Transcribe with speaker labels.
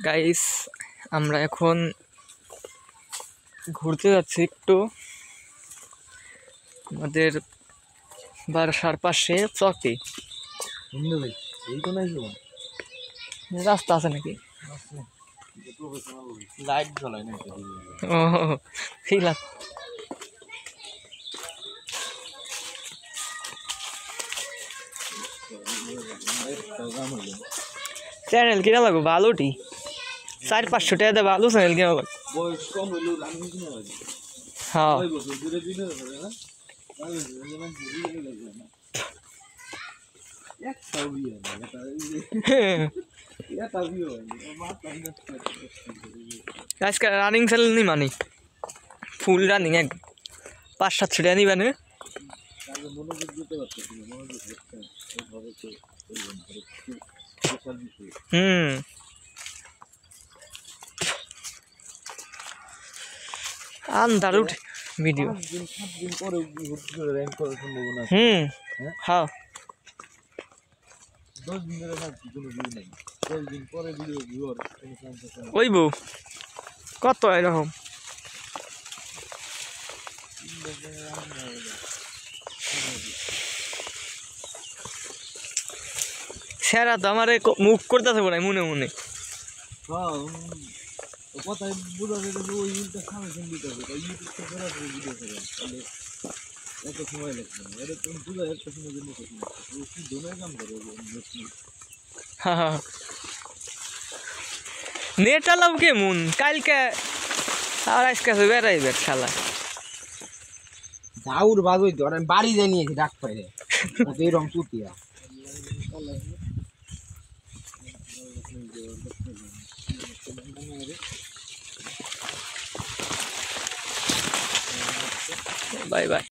Speaker 1: Guys আমরা এখন ঘুরতে যাচ্ছি একটু আমাদের বাসার পাশে চকে। রাস্তা আছে নাকি?
Speaker 2: লাইট জ্বলায় না
Speaker 1: ও ঠিক আছে। চ্যানেল কিনা লাগবো ভালোটি 400-500 টাকা দিয়ে ভালো চ্যানেল কিনা লাগবে। হ্যাঁ আজকে রানিং চ্যানেল নি মানি ফুল রানিং এক 500-700 টাকা নিবেন। আন্দার উঠে ভিডিও। হ্যাঁ
Speaker 2: 10 দিন ধরে কোনো ভিউ নাই, 10 দিন পরে ভিডিও ভিউয়ার
Speaker 1: ওই বউ কত এরকম সেরা তো আমার মুখ করতেছে বলে মনে মনে।
Speaker 2: কথায় বোঝা যায় যে ওই ইউটিউবটা সামনে দিতে হবে, তাই ইউটিউবটা সরাসরি ভিডিও করে তাহলে এত সময় লাগবে না। এটা তুমি বুঝা একটা সময় জন্য কি ধরনের কাম করে
Speaker 1: নেট আলাম কেমন কালকে আর আজকে বেড়াইবে খেলা
Speaker 2: ঝাউর বাজই তো আমি বাড়ি যাই নিয়েছি ডাক পাইলে এরকম চুতিয়া
Speaker 1: বাই বাই।